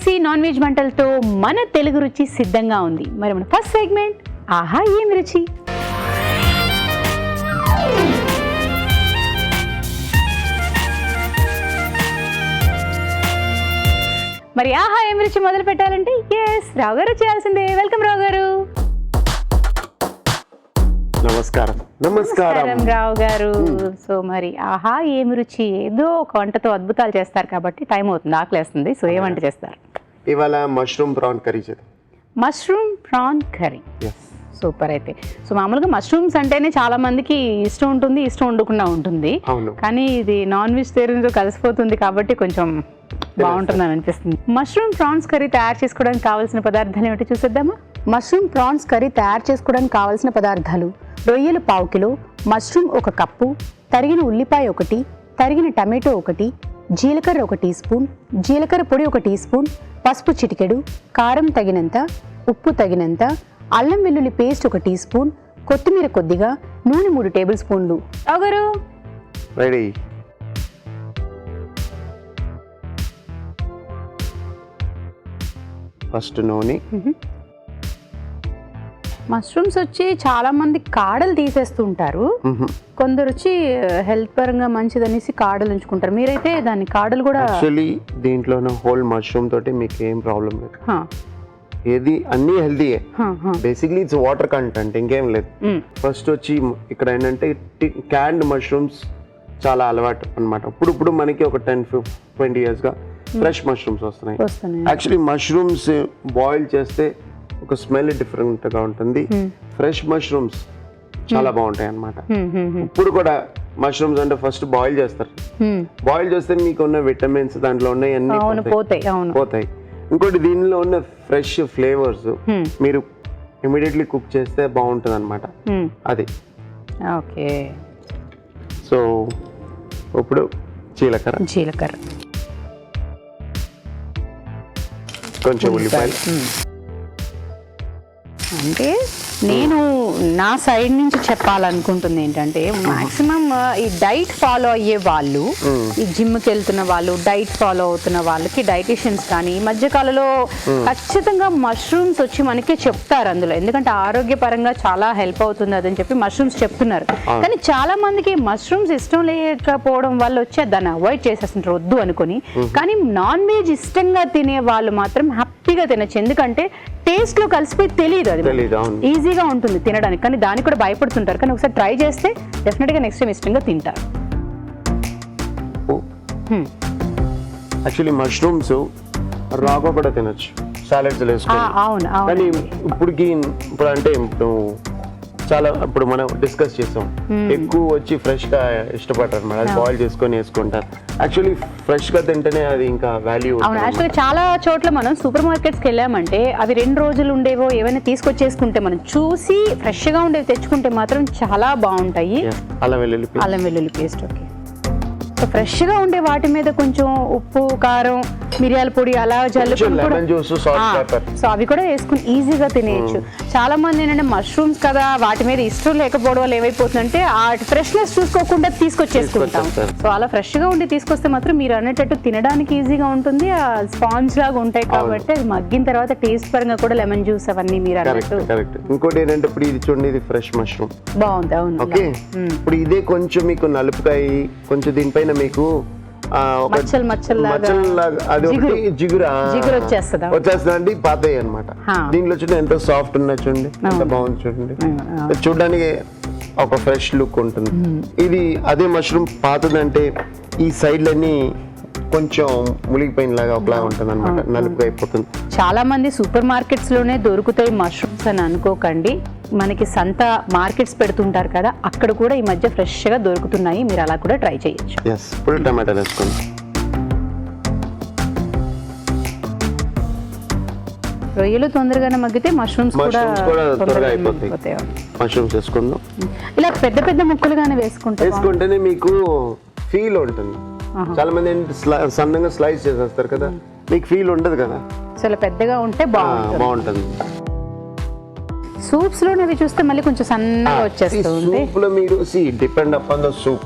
Spicy non veg వంటలతో మన తెలుగు రుచి సిద్ధంగా ఉంది. మరి మన ఫస్ట్ సెగ్మెంట్ ఆహా ఏమి రుచి. మరి ఆహా ఏమి రుచి మొదలు పెట్టాలంటే రావు గారు చేయాల్సిందే. వెల్కమ్ రావు గారు. నమస్కారం. నమస్కారం రావు గారు. సో మరి ఆహా ఏమి రుచి, ఏదో ఒక వంటతో అద్భుతాలు చేస్తారు కాబట్టి టైం అవుతుంది, ఆకలేస్తుంది. సో ఏ వంట చేస్తారు ఇవాళ? మష్రూమ్ ప్రాన్ కర్రీ చేద్దాం. Mushroom prawn curry, super. అయితే సో మామూలుగా మష్రూమ్స్ అంటేనే చాలా మందికి ఇష్టం ఉంటుంది, ఇష్టం ఉండకుండా ఉంటుంది. కానీ ఇది నాన్ వెజిటేరియన్ తో కలిసిపోతుంది కాబట్టి కొంచెం బాగుంటుంది అని అనిపిస్తుంది. మష్రూమ్ ప్రాన్స్ కర్రీ తయారు చేసుకోవడానికి కావాల్సిన పదార్థాలు ఏమిటి చూసేద్దామా? మష్రూమ్ ప్రాన్స్ కర్రీ తయారు చేసుకోవడానికి కావాల్సిన పదార్థాలు: రొయ్యలు 1/2 కిలో, మష్రూమ్ 1 కప్పు, తరిగిన ఉల్లిపాయ 1, తరిగిన టమాటో 1, జీలకర్ర 1 టీ స్పూన్, జీలకర్ర పొడి 1 టీ స్పూన్, పసుపు చిటికెడు, కారం తగినంత, ఉప్పు తగినంత, అల్లం వెల్లుల్లి పేస్ట్ 1 టీ స్పూన్, కొత్తిమీర కొద్దిగా, నూనె 3 టేబుల్ స్పూన్లు. Hour ready. ఫస్ట్ నూనె. మష్రూమ్స్ వచ్చి చాలా మంది కాడలు తీసేస్తుంటారు, కొందరు వచ్చి హెల్త్ పరంగా మంచిదనేసి కాడలు ఉంచుకుంటారు. మీరైతే దాన్ని కాడలు కూడా యాక్చువల్లీ దీంట్లోనే హోల్ మష్రూమ్ తోటి మీకు ఏం ప్రాబ్లం లేదు. ఏది అన్ని హెల్తీయే. బేసిక్లీ ఇట్స్ వాటర్ కంటెంట్, ఇంకేం లేదు. ఫస్ట్ వచ్చి ఇక్కడ ఏంటంటే క్యాన్డ్ మష్రూమ్స్ చాలా అలవాటు అనమాట. ఇప్పుడు మనకి ఒక 10-20 years గా ఫ్రెష్ మష్రూమ్స్ వస్తున్నాయి. యాక్చువల్లీ మష్రూమ్స్ బాయిల్ చేస్తే ఒక స్మెల్ డిఫరెంట్ గా ఉంటుంది. ఫ్రెష్ మష్రూమ్స్ చాలా బాగుంటాయి అన్నమాట. ఇప్పుడు కూడా మష్రూమ్స్ అంటే ఫస్ట్ బాయిల్ చేస్తారు. బాయిల్ చేస్తే మీకు ఉన్న విటమిన్స్ దాంట్లో ఉన్నాయి అన్ని పోతాయి. ఇంకోటి దీనిలో ఉన్న ఫ్రెష్ ఫ్లేవర్స్ మీరు ఇమీడియట్లీ కుక్ చేస్తే బాగుంటుంది అనమాట. అది ఓకే. సో ఇప్పుడు జీలకర్ర కొంచెం ఉల్లిపాయలు. అంటే నేను నా సైడ్ నుంచి చెప్పాలనుకుంటుంది ఏంటంటే, మాక్సిమం ఈ డైట్ ఫాలో అయ్యే వాళ్ళు, ఈ జిమ్కి వెళ్తున్న వాళ్ళు, డైట్ ఫాలో అవుతున్న వాళ్ళకి డైటీషియన్స్ కానీ ఈ మధ్యకాలంలో ఖచ్చితంగా మష్రూమ్స్ వచ్చి మనకి చెప్తారు అందులో, ఎందుకంటే ఆరోగ్యపరంగా చాలా హెల్ప్ అవుతుంది అదని చెప్పి మష్రూమ్స్ చెప్తున్నారు. కానీ చాలా మందికి మష్రూమ్స్ ఇష్టం లేకపోవడం వల్ల వచ్చి దాన్ని అవాయిడ్ చేసేస్తుంటారు వద్దు అనుకుని. కానీ నాన్ వెజ్ ఇష్టంగా తినే వాళ్ళు మాత్రం హ్యాపీగా తినచ్చు, ఎందుకంటే టేస్ట్ లో కలిసిపోయి తెలియదు, అది ఈజీగా ఉంటుంది తినడానికి. కానీ దానికి కూడా భయపడుతుంటారు, కానీ ఒకసారి ట్రై చేస్తే డెఫినెట్ గా నెక్స్ట్ టైం ఇష్టంగా తింటారు. యాక్చువల్లీ మష్రూమ్స్ రాగా కూడా తినచ్చు, సాలెడ్స్ వేసుకొని. అవును. కానీ ఇప్పుడు అంటే చాలా ఇప్పుడు మనం డిస్కస్ చేసాం, ఎక్కువ వచ్చి ఫ్రెష్ గా ఇష్టపడతారు మేడం, అది బాయిల్ చేసుకొని వేసుకుంటారు. యాక్చువల్లీ ఫ్రెష్ గా తింటేనే అది ఇంకా వాల్యూ. అవును, యాక్చువల్లీ చాలా చోట్ల మనం సూపర్ మార్కెట్స్కి వెళ్ళామంటే అవి 2 రోజులు ఉండేవో ఏవైనా తీసుకొచ్చేసుకుంటే మనం చూసి ఫ్రెష్ గా ఉండేవి తెచ్చుకుంటే మాత్రం చాలా బాగుంటాయి. అల్లం వెల్లుల్లి పేస్ట్. ఓకే. సో ఫ్రెష్ గా ఉండే వాటి మీద కొంచెం ఉప్పు, కారం, మిరియాల పొడి అలా జల్లుకొని, సో అవి కూడా వేసుకుని ఈజీగా తినేయచ్చు. చాలా మంది ఏంటంటే మష్రూమ్స్ కదా వాటి మీద ఇష్టం లేకపోవడం వల్ల ఏమైపోతుందంటే ఆ ఫ్రెష్నెస్ చూసుకోకుండా తీసుకొచ్చేసుకుంటాం. సో అలా ఫ్రెష్ గా ఉండి తీసుకొస్తే మాత్రం మీరు అనేటట్టు తినడానికి ఈజీగా ఉంటుంది, ఆ స్పాంజ్ లాగా ఉంటాయి కాబట్టి అది మగ్గిన తర్వాత టేస్ట్ పరంగా కూడా లెమన్ జ్యూస్ అవన్నీ మీరు అన్నట్టు. ఇంకోటి ఏంటంటే ఇప్పుడు ఇది చూడండి, ఇది ఫ్రెష్ మష్రూమ్ బాగుంది. అవును. ఓకే. ఇప్పుడు ఇదే కొంచెం మీకు నలుపుకాయ కొంచెం దీనిపైన మీకు అది ఒకటి జిగురు వచ్చేస్తుంది అండి, పాతయ్యి అనమాట. దీంట్లో చూడండి ఎంత సాఫ్ట్ ఉన్నా, చూడండి ఎంత బాగుంది, చూడండి చూడడానికి ఒక ఫ్రెష్ లుక్ ఉంటుంది. ఇది అదే మష్రూమ్ పాతదంటే ఈ సైడ్లన్నీ కొంచెం మునిగిపోయిన లాగా ఒకలా ఉంటుంది అనమాట, నలుపుగా అయిపోతుంది. చాలా మంది సూపర్ మార్కెట్స్ లోనే దొరుకుతాయి మష్రూమ్స్ అని అనుకోకండి, మనకి సంత మార్కెట్స్ పెడుతుంటారు కదా, అక్కడ కూడా ఈ మధ్య ఫ్రెష్ గా దొరుకుతున్నాయి, మీరు అలా కూడా ట్రై చేయొచ్చు. ఇప్పుడు టమాటాలు వేసుకోండి. రొయ్యలు తొందరగానే మగ్గితే మష్రూమ్స్ కూడా త్వరగా అయిపోతాయి. మష్రూమ్స్ వేసుకుందాం. ఇలా పెద్ద పెద్ద ముక్కలుగానే వేసుకుంటేనే మీకు ఫీల్ ఉంటుంది. చాలా మంది సన్నంగా స్లైస్ చేసేస్తారు కదా, మీకు ఫీల్ ఉండదు కదా, చాలా పెద్దగా ఉంటే బాగుంటుంది. సూప్స్ లో అవి చూస్తే మళ్ళీ కొంచెం సన్నగా వచ్చేస్తుంది. సూప్ లో మీరు డిపెండ్ అపాన్ ద సూప్,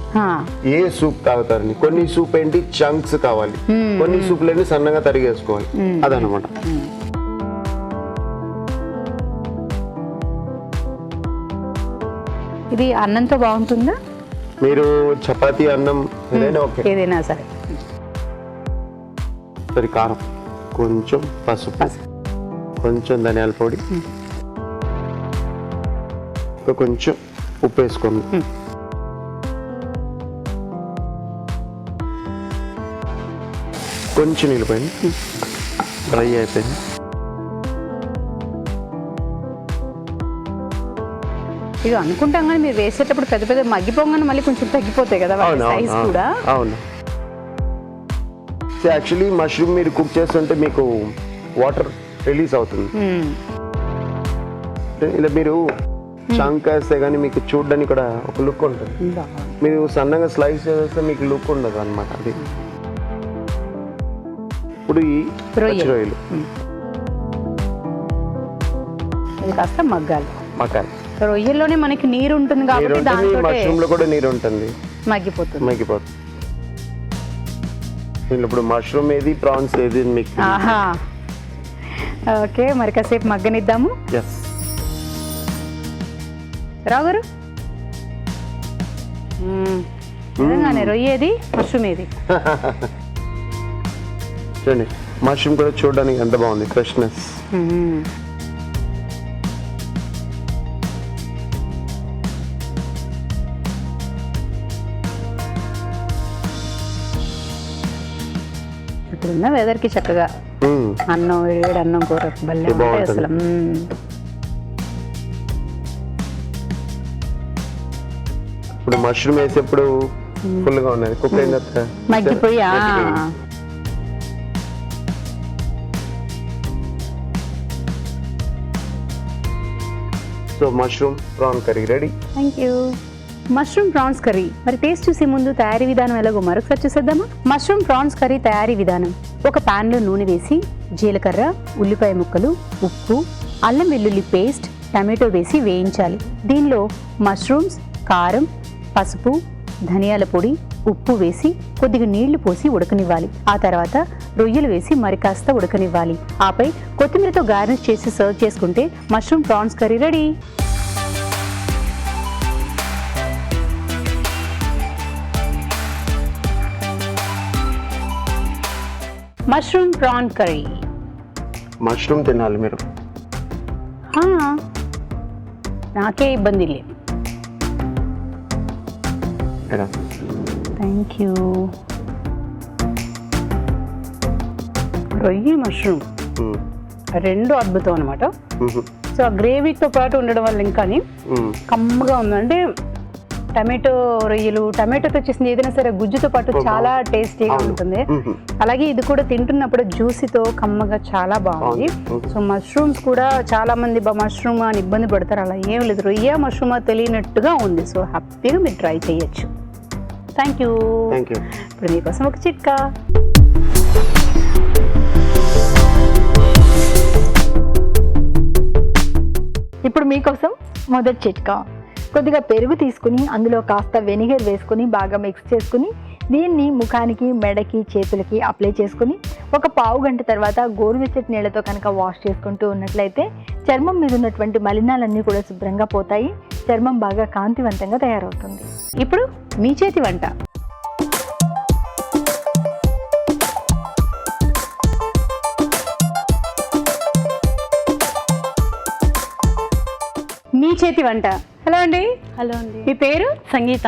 ఏ సూప్ తాగుతారని. కొన్ని సూప్ ఏంటి చంక్స్ కావాలి, కొన్ని సూప్లు ఏంటి సన్నగా తరిగేసుకోవాలి, అదనమాట. ఇది అన్నంతో బాగుంటుందా? మీరు చపాతీ అన్నం ఏదైనా ఓకే, ఏదైనా సరే. సరే, కారం కొంచెం, పసుపు కొంచెం, ధనియాల పొడి, కొంచెం ఉప్పు వేసుకోండి. కొంచెం నీళ్ళు పోయింది, డ్రై అయిపోయింది. ఇది అనుకుంటాం కానీ మీరు వేసేటప్పుడు పెద్ద పెద్ద మగ్గిపోగానే మళ్ళీ కొంచెం తగ్గిపోతాయి కదా సైజ్ కూడా. అవును, యాక్చువల్లీ మష్రూమ్ మీరు కుక్ చేస్తుంటే మీకు వాటర్ రిలీజ్ అవుతుంది. ఇలా మీరు చంక్ వేస్తే కానీ మీకు చూడడానికి కూడా ఒక లుక్ ఉంటుంది. మీరు సన్నగా స్లైస్ చేస్తే మీకు లుక్ ఉండదు అనమాట. అది ఇప్పుడు ఈ రొయ్యలు ఇది కాస్త మగ్గాలి. మగ్గాలి. రొయ్యల్లోనే మనకి నీరు ఉంటుంది కాబట్టి దాంట్లో మష్రూమ్ లో కూడా నీరు ఉంటుంది, మగ్గిపోతుంది. ఇప్పుడు మష్రూమ్ ఏది, ప్రాన్స్ ఏది మీకు. ఓకే, మరి కాసేపు మగ్గనిద్దాము. రావు గారు, నిజంగానే రొయ్యేది, మష్రూమ్ ఏది? చూడండి, మష్రూమ్ కూడా చూడడానికి ఎంత బాగుంది, ఫ్రెష్నెస్. ఇప్పుడున్న వెదర్ కి చక్కగా అన్నం, వేడి అన్నం, కూర భలే ఉంటాయి అసలు. ఇప్పుడు మష్రూమ్ వేసేప్పుడు ఫుల్ గా ఉన్నది, కుక్ అయిన తర్వాత మగ్గిపోయి. So mushroom prawn curry ready. Thank you. Mushroom prawns curry. మరి టేస్ట్ చూసే ముందు తయారీ విధానం ఎలాగో మరొకసారి చూసేద్దామా? మష్రూమ్ ప్రాన్స్ కర్రీ తయారీ విధానం: ఒక పాన్ లో నూనె వేసి జీలకర్ర, ఉల్లిపాయ ముక్కలు, ఉప్పు, అల్లం వెల్లుల్లి పేస్ట్, టమాటో వేసి వేయించాలి. దీనిలో మష్రూమ్స్, కారం, పసుపు, ధనియాల పొడి, ఉప్పు వేసి కొద్దిగా నీళ్లు పోసి ఉడకనివ్వాలి. ఆ తర్వాత రొయ్యలు వేసి మరి కాస్త ఉడకనివ్వాలి. ఆపై కొత్తిమీరతో గార్నిష్ చేసి సర్వ్ చేసుకుంటే mushroom prawns curry ready. Mushroom prawn curry. Mushroom తినాలి మీరు, నాకే ఇబ్బంది లేదు. Thank you. రొయ్యి, మష్రూమ్ రెండు అద్భుతం అనమాట. సో ఆ గ్రేవీతో పాటు ఉండడం వల్ల ఇంకా కమ్మగా ఉంది. అంటే టమాటో రొయ్యలు, టమాటోతో చేసింది ఏదైనా సరే గుజ్జుతో పాటు చాలా టేస్టీగా ఉంటుంది. అలాగే ఇది కూడా తింటున్నప్పుడు జ్యూసీతో కమ్మగా చాలా బాగుంది. సో మష్రూమ్స్ కూడా చాలా మంది మష్రూమ్ అని ఇబ్బంది పడతారు, అలా ఏం లేదు. రొయ్య మష్రూమ్ తెలియనట్టుగా ఉంది. సో హ్యాపీగా మీరు ట్రై చేయొచ్చు. Thank you. ఇప్పుడు మీకోసం ఒక చిట్కా. ఇప్పుడు మీకోసం మొదటి చిట్కా. కొద్దిగా పెరుగు తీసుకుని అందులో కాస్త వెనిగర్ వేసుకుని బాగా మిక్స్ చేసుకుని దీన్ని ముఖానికి, మెడకి, చేతులకి అప్లై చేసుకుని ఒక పావు గంట తర్వాత గోరువెచ్చటి నీళ్ళతో కనుక వాష్ చేసుకుంటూ ఉన్నట్లయితే చర్మం మీద ఉన్నటువంటి మలినాలన్నీ కూడా శుభ్రంగా పోతాయి. చర్మం బాగా కాంతివంతంగా తయారవుతుంది. ఇప్పుడు మీ చేతి వంట. మీ చేతి వంట. హలో అండి. హలో అండి. మీ పేరు? సంగీత.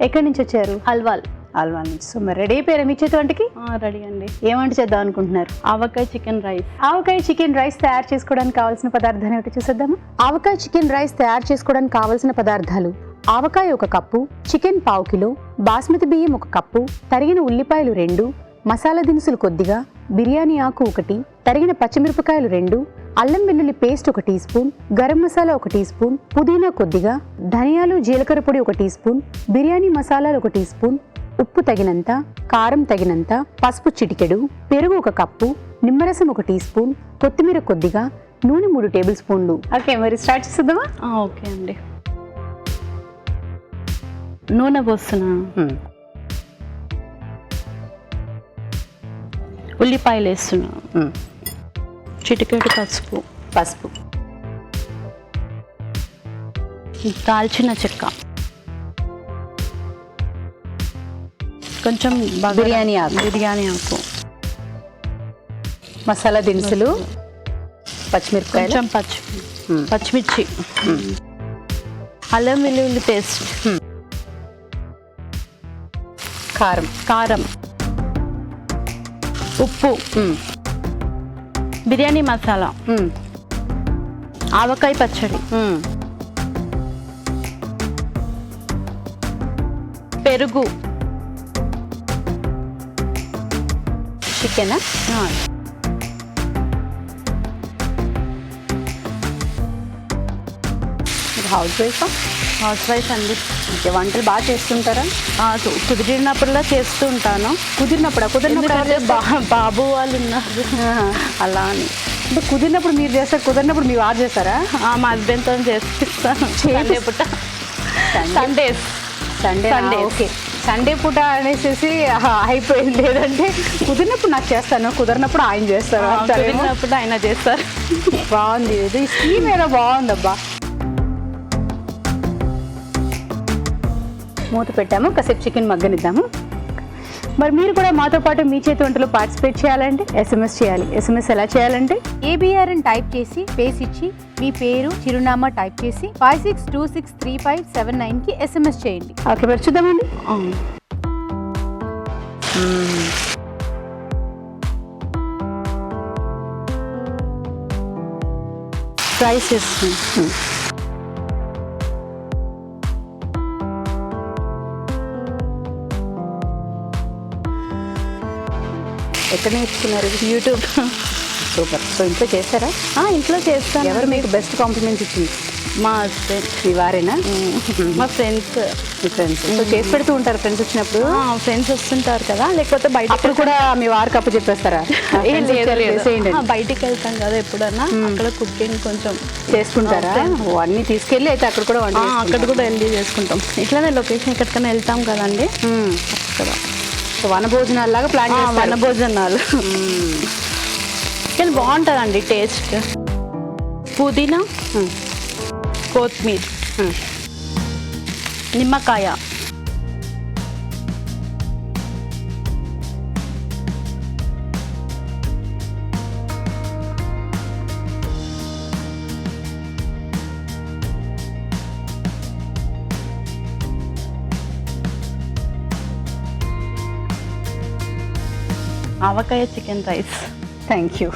ఎక్కడి నుంచి వచ్చారు? అల్వాల్. అల్వాల్ నుంచి. సో మరి రెడీ అయిపోయారా మీ చేతి వంటకి? రెడీ అండి. ఏం వంట చేద్దాం అనుకుంటున్నారు? ఆవకాయ చికెన్ రైస్. ఆవకాయ చికెన్ రైస్ తయారు చేసుకోవడానికి కావాల్సిన పదార్థాలు ఏమిటి చూసేద్దామా? ఆవకాయ చికెన్ రైస్ తయారు చేసుకోవడానికి కావాల్సిన పదార్థాలు: ఆవకాయ 1 కప్పు, చికెన్ 1/2 కిలో, బాస్మతి బియ్యం 1 కప్పు, తరిగిన ఉల్లిపాయలు 2, మసాలా దినుసులు కొద్దిగా, బిర్యానీ ఆకు 1, తరిగిన పచ్చిమిరపకాయలు 2, అల్లం వెల్లుల్లి paste 1 teaspoon, garam masala 1 teaspoon, పుదీనా కొద్దిగా, ధనియాలు జీలకర్ర పొడి 1 టీ స్పూన్, బిర్యానీ మసాలాలు 1 టీ స్పూన్, ఉప్పు తగినంత, కారం తగినంత, పసుపు చిటికెడు, పెరుగు 1 కప్పు, నిమ్మరసం 1 టీ స్పూన్, కొత్తిమీర కొద్దిగా, నూనె 3 టేబుల్ స్పూన్లు. ఓకే, మరి స్టార్ట్ చేద్దామా? ఓకే అండి. నూనె పోస్తున్నా. ఉల్లిపాయలు వేస్తున్నా. చిటికెడు పసుపు, దాల్చిన చెక్క, కొంచెం బిర్యానీ ఆకు, మసాలా దినుసులు, పచ్చిమిరపకాయలు, కొంచెం పచ్చిమిర్చి, అల్లం వెల్లుల్లి పేస్ట్, కారం, ఉప్పు, బిర్యానీ మసాలా, ఆవకాయ పచ్చడి, పెరుగు, చికెన్. హౌస్ వైఫ్ అండి. ఓకే, వంటలు బాగా చేస్తుంటారా? కుదిరినప్పుడులా చేస్తూ ఉంటాను. కుదిరినప్పుడు బాబు వాళ్ళు ఉన్నారు అలా అని. అంటే కుదిరినప్పుడు మీరు చేస్తారు, కుదిరినప్పుడు మీ వారు చేస్తారా? మా హస్బెండ్తో చేపిస్తాను. సండే. ఓకే, సండే పూట అనేసి అయిపోయింది. లేదంటే కుదిరినప్పుడు నాకు చేస్తాను, కుదిరినప్పుడు ఆయన చేస్తారు. కుదిరినప్పుడు ఆయన చేస్తారు. బాగుంది, ఇది స్కీమ్ ఏదో బాగుందబ్బా. మూత పెట్టాము, కాసేపు చికెన్ మగ్గనిద్దాము. మరి మీరు కూడా మాతో పాటు మీ చేతి వంటలో పార్టిసిపేట్ చేయాలంటే SMS చేయాలి. SMS ఎలా చేయాలంటే ABR అని టైప్ చేసి స్పేస్ ఇచ్చి మీ పేరు చిరునామా టైప్ చేసి 56263579 కి SMS చేయండి. ఓకే, మరి చూద్దామండి. ఫ్రై చేస్తుంది. ఎక్కడ నేర్చుకున్నారు? యూట్యూబ్. సూపర్. సో ఇంట్లో చేస్తారా? ఇంట్లో చేస్తాను. ఎవరు మీకు బెస్ట్ కాంప్లిమెంట్స్ ఇచ్చింది? మా హస్బెండ్. మీ వారేనా? మా ఫ్రెండ్స్. మీ ఫ్రెండ్స్. సో చేసి పెడుతూ ఉంటారు ఫ్రెండ్స్ వచ్చినప్పుడు? ఫ్రెండ్స్ వస్తుంటారు కదా, లేకపోతే బయట. అప్పుడు కూడా మీ వారికి అప్పు చెప్పేస్తారా? బయటికి వెళ్తాం కదా ఎప్పుడన్నా, అక్కడ కుకింగ్ కొంచెం చేసుకుంటారా? అన్ని తీసుకెళ్ళి అయితే అక్కడ కూడా వంట అక్కడ కూడా వెళ్ళి చేసుకుంటాం. ఇట్లానే లొకేషన్ ఎక్కడికైనా వెళ్తాం కదండి అక్కడ. సో వనభోజనాలు లాగా ప్లాన్ చేస్తారు. వనభోజనాలు. కానీ బాగుంటుందండి టేస్ట్. పుదీనా, కొత్తిమీర, నిమ్మకాయ, avakaya chicken rice. Thank you.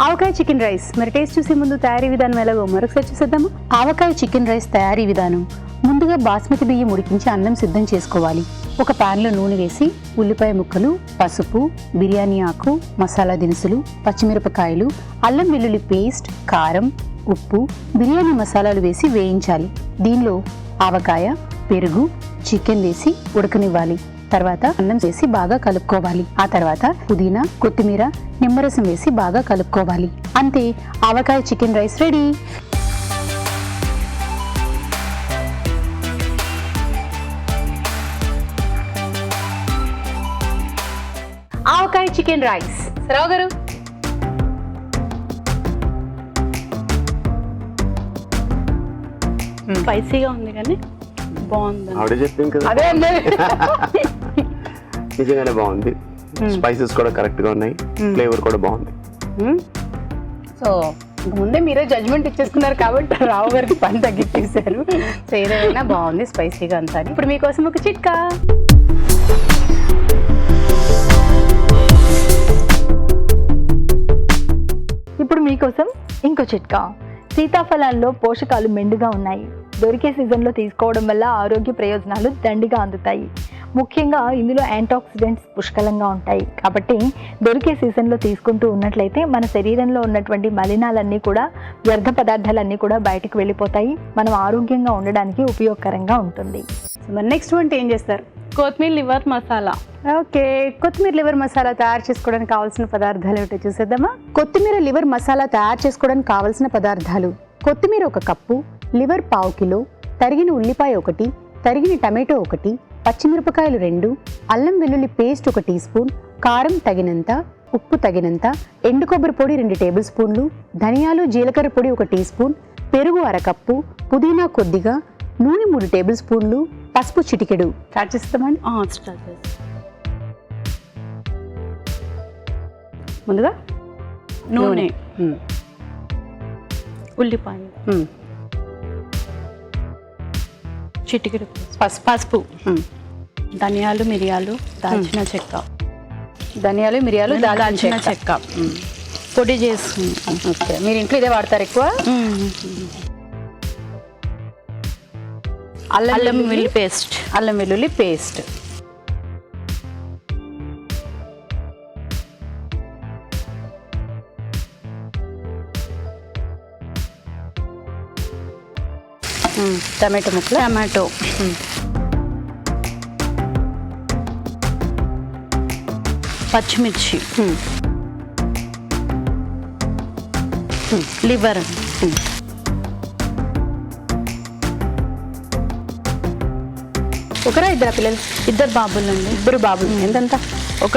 Avakaya chicken rice. మరి టేస్ట్ చూసే ముందు తయారీ విధానం ఎలాగో మరొకసారి చూసేద్దాము. ఆవకాయ చికెన్ రైస్ తయారీ విధానం. ముందుగా బాస్మతి బియ్యం ఉడికించి అన్నం సిద్ధం చేసుకోవాలి. ఒక పాన్లో నూనె వేసి ఉల్లిపాయ ముక్కలు, పసుపు, బిర్యానీ ఆకు, మసాలా దినుసులు, పచ్చిమిరపకాయలు, అల్లం వెల్లుల్లి పేస్ట్, కారం, ఉప్పు, బిర్యానీ మసాలాలు వేసి వేయించాలి. దీనిలో ఆవకాయ, పెరుగు, చికెన్ వేసి ఉడకనివ్వాలి. తర్వాత అన్నం వేసి బాగా కలుపుకోవాలి. ఆ తర్వాత పుదీనా, కొత్తిమీర, నిమ్మరసం వేసి బాగా కలుపుకోవాలి. అంతే, ఆవకాయ చికెన్ రైస్ రెడీ. ఆవకాయ చికెన్ రైస్. రావు గారు, స్పైసీగా ఉంది కానీ బాగుంది. ఆవిడే చెప్పింది కదా, అదే నిజంగానే బాగుంది. స్పైసెస్ కూడా కరెక్ట్ గా ఉన్నాయి, ఫ్లేవర్ కూడా బాగుంది. సో ముందే మీరే జడ్జ్మెంట్ ఇచ్చేసుకున్నారు కాబట్టి రావు గారికి పని తగ్గించేశారు. సో ఏదైనా బాగుంది, స్పైసీగా అంతా. ఇప్పుడు మీకోసం ఒక చిట్కా. ఇప్పుడు మీకోసం ఇంకో చిట్కా. సీతాఫలాల్లో పోషకాలు మెండుగా ఉన్నాయి. దొరికే సీజన్లో తీసుకోవడం వల్ల ఆరోగ్య ప్రయోజనాలు దండిగా అందుతాయి. ముఖ్యంగా ఇందులో యాంటాక్సిడెంట్స్ పుష్కలంగా ఉంటాయి కాబట్టి దొరికే సీజన్లో తీసుకుంటూ ఉన్నట్లయితే మన శరీరంలో ఉన్నటువంటి మలినాలన్నీ కూడా, వ్యర్థ పదార్థాలన్నీ కూడా బయటకు వెళ్ళిపోతాయి. మనం ఆరోగ్యంగా ఉండడానికి ఉపయోగకరంగా ఉంటుంది. మరి నెక్స్ట్ వంట ఏం చేస్తారు? కొత్తిమీర లివర్ మసాలా. ఓకే, కొత్తిమీర లివర్ మసాలా తయారు చేసుకోవడానికి కావాల్సిన పదార్థాలు ఏమిటో చూసేద్దామా? కొత్తిమీర లివర్ మసాలా తయారు చేసుకోవడానికి కావాల్సిన పదార్థాలు: కొత్తిమీర 1 కప్పు, లివర్ 1/2 కిలో, తరిగిన ఉల్లిపాయ 1, తరిగిన టమాటో 1, పచ్చిమిరపకాయలు 2, అల్లం వెల్లుల్లి పేస్ట్ 1 టీ స్పూన్, కారం తగినంత, ఉప్పు తగినంత, ఎండు కొబ్బరి పొడి 2 టేబుల్ స్పూన్లు, ధనియాలు జీలకర్ర పొడి 1 టీ స్పూన్, పెరుగు 1/2 కప్పు, పుదీనా కొద్దిగా, నూనె 3 టేబుల్ స్పూన్లు, పసుపు చిటికెడు. స్టార్ట్ చేస్తామండి. స్టార్ట్ చేస్తాం. ముందుగా నూనె, ఉల్లిపాయ, చిటికెడు పసుపు, ధనియాలు మిరియాలు దాల్చిన చెక్క, ధనియాలు మిరియాలు దాల్చిన చెక్క పొడి చేసుకుంటాం. ఓకే, మీరు ఇంట్లో ఇదే వాడతారు ఎక్కువ? అల్లం వెల్లుల్లి పేస్ట్, అల్లం వెల్లుల్లి పేస్ట్, టమాటో ముక్కలు, టమాటో, పచ్చిమిర్చి, లివర్, ఒకరా ఇద్దరు పిల్లలు? 2 బాబులండి. 2 బాబులు. ఎంతంత? ఒక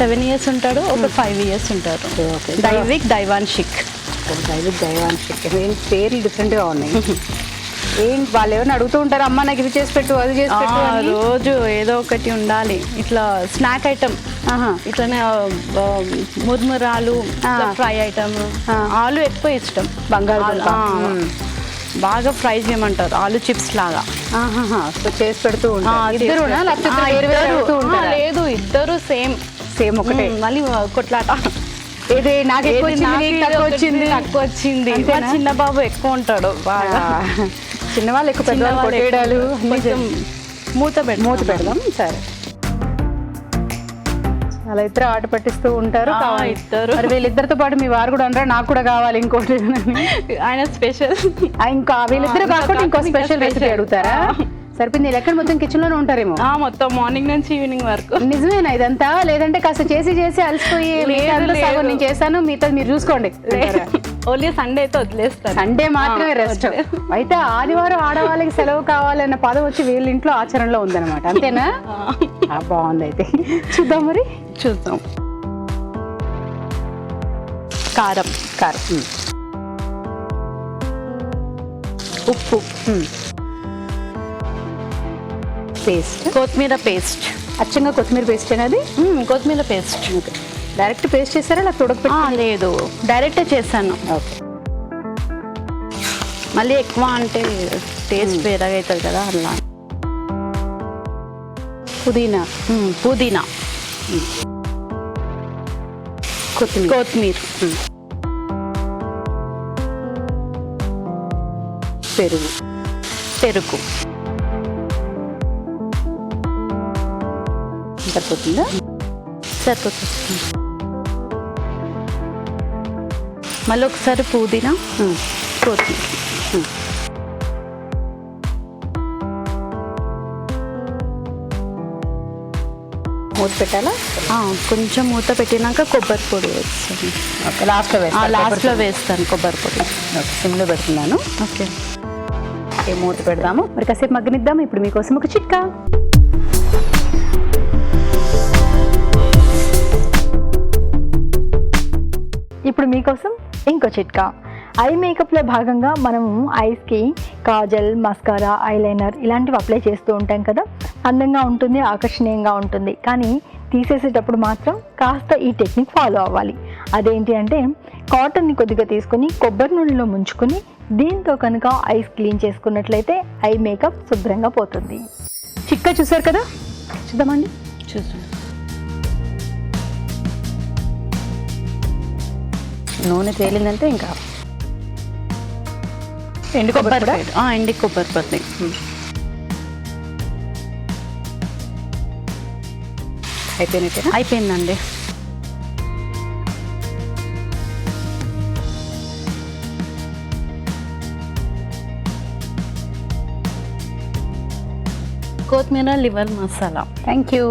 7 ఇయర్స్ ఉంటాడు, ఒక 5 ఇయర్స్ ఉంటారు. దైవిక్, దైవాన్షిక్. దైవాన్షిక్. పేర్లు డిఫరెంట్గా ఉన్నాయి. ఏంటి వాళ్ళు ఏమైనా అడుగుతూ ఉంటారు, అమ్మ నాకు ఇది చేసి పెట్టు, అది చేసి పెట్టు అని? రోజు ఏదో ఒకటి ఉండాలి. ఇట్లా స్నాక్ ఐటమ్, ఇట్లనే ముర్మురాలు, ఫ్రై ఐటమ్. ఆలు ఎక్కువ ఇష్టం, బంగాళదుంప బాగా ఫ్రై చేయమంటారు, ఆలు చిప్స్ లాగా. సో చేసి పెడుతూ ఉంటారు. ఇద్దరునా లేకపోతే వేరు వేరు అడుగుతూ ఉంటారా? లేదు, ఇద్దరు సేమ్ ఒకటే. మళ్ళీ కొట్లాట, ఏది నాకు ఎక్కువ వచ్చింది, నీకు తక్కువ వచ్చింది. తక్కువ వచ్చింది. చిన్న బాబు ఎక్కువ ఉంటాడు బాగా. చిన్నవాళ్ళు ఎక్కువ, పెద్దవాళ్ళు కొట్టేయడాలు. కొంచెం మూత పెడదాం. సరే, అలా ఇద్దరు ఆట పట్టిస్తూ ఉంటారు. ఇద్దరు. మరి వీళ్ళిద్దరితో పాటు మీ వారు కూడా అనరా నాకు కూడా కావాలి ఇంకోటి? ఆయన స్పెషల్. ఇంకా వీళ్ళిద్దరు కాకుండా ఇంకో స్పెషల్ రెసిపీ అడుగుతారా? సరిపోయింది. ఎక్కడ మొత్తం కిచెన్ లోనే ఉంటారేమో? మొత్తం మార్నింగ్ నుంచి ఈవినింగ్ వరకు. నిజమేనా ఇదంతా? లేదంటే కాస్త చేసి అలసిపోయి నేను చేశాను, మీతో మీరు చూసుకోండి. ఓన్లీ సండే అయితే వదిలేస్తారు. సండే మాత్రమే రెస్ట్. అయితే ఆదివారం ఆడవాళ్ళకి సెలవు కావాలన్న పదం వచ్చి వీళ్ళ ఇంట్లో ఆచరణలో ఉందన్నమాట. అంతేనా? బాగుంది. అయితే చూద్దాం, మరి చూద్దాం. కారం, ఉప్పు, పేస్ట్, కొత్తిమీర పేస్ట్. అచ్చంగా కొత్తిమీర పేస్ట్ అనేది? కొత్తిమీర పేస్ట్ డైరెక్ట్ పేస్ట్ చేస్తారా లేకపోతే ఉడకపెట్టి? లేదు, డైరెక్టే చేశాను. ఓకే. మళ్ళీ ఎక్కువ అంటే టేస్ట్ వేరేగా అవుతుంది కదా, అలా. పుదీనా, కొత్తిమీర, పెరుగు, సరిపోతుందా? సరిపోతుంది. మళ్ళీ ఒకసారి పుదీనా, కొత్తిమీర. మూత పెట్టాలా? కొంచెం మూత పెట్టినాక కొబ్బరి పొడి వేస్తాను. లాస్ట్లో వేస్తాను కొబ్బరి పొడి. సిమ్లో పెడుతున్నాను. ఓకే, మూత పెడదాము. మరి కాసేపు మగ్గనిద్దాము. ఇప్పుడు మీకోసం ఒక చిట్కా. ఇప్పుడు మీకోసం ఇంకో చిట్కా. ఐ మేకప్లో భాగంగా మనము ఐస్కి కాజల్, మస్కారా, ఐలైనర్ ఇలాంటివి అప్లై చేస్తూ ఉంటాం కదా. అందంగా ఉంటుంది, ఆకర్షణీయంగా ఉంటుంది. కానీ తీసేసేటప్పుడు మాత్రం కాస్త ఈ టెక్నిక్ ఫాలో అవ్వాలి. అదేంటి అంటే, కాటన్ని కొద్దిగా తీసుకొని కొబ్బరి నూనెలో ముంచుకొని దీంతో కనుక ఐస్ క్లీన్ చేసుకున్నట్లయితే ఐ మేకప్ శుభ్రంగా పోతుంది. చిట్కా చూసారు కదా, చూద్దామండి. నూనె తేలిందంటే ఇంకా ఎండు కొబ్బరి పొడి. అయిపోయినట్టేనా? అయిపోయిందండి. కొత్తిమీర లివర్ మసాలా. Thank you.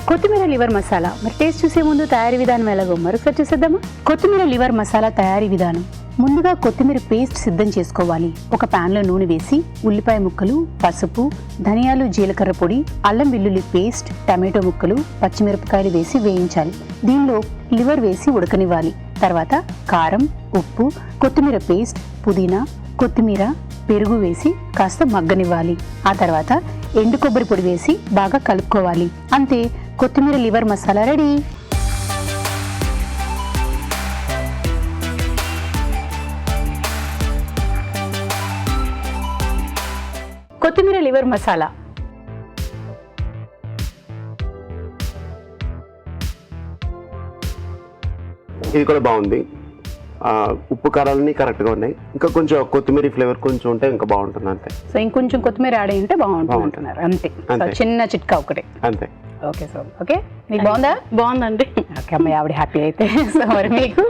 కొత్తిమీర లివర్ మసాలా. మరి టేస్ట్ చూసే ముందు తయారీ విధానం ఎలాగో మరొకసారి చూసేద్దామా? కొత్తిమీర లివర్ మసాలా తయారీ విధానం. ముందుగా కొత్తిమీర పేస్ట్ సిద్ధం చేసుకోవాలి. ఒక ప్యాన్లో నూనె వేసి ఉల్లిపాయ ముక్కలు, పసుపు, ధనియాలు, జీలకర్ర పొడి, అల్లం వెల్లుల్లి పేస్ట్, టమాటో ముక్కలు, పచ్చిమిరపకాయలు వేసి వేయించాలి. దీనిలో లివర్ వేసి ఉడకనివ్వాలి. తర్వాత కారం, ఉప్పు, కొత్తిమీర పేస్ట్, పుదీనా, కొత్తిమీర, పెరుగు వేసి కాస్త మగ్గనివ్వాలి. ఆ తర్వాత ఎండు కొబ్బరి పొడి వేసి బాగా కలుపుకోవాలి. అంతే, కొత్తిమీర లివర్ మసాలా రెడీ. కొత్తిమీర లివర్ మసాలా. ఇది కూడా బాగుంది. ఉప్పు కారాలన్నీ కరెక్ట్గా ఉన్నాయి. ఇంకా కొంచెం కొత్తిమీర ఫ్లేవర్ కొంచెం ఉంటే ఇంకా బాగుంటుంది అంతే. సో ఇంకొంచెం కొత్తిమీర యాడ్ అయ్యి ఉంటే బాగుంటుంది అంటున్నారు. అంతే, సో చిన్న చిట్కా ఒకటే. అంతే. ఓకే, సో ఓకే, మీకు బాగుందా? బాగుందండి. ఓకే అమ్మాయి, ఆవిడ హ్యాపీ అయితే. సో మరి మీకు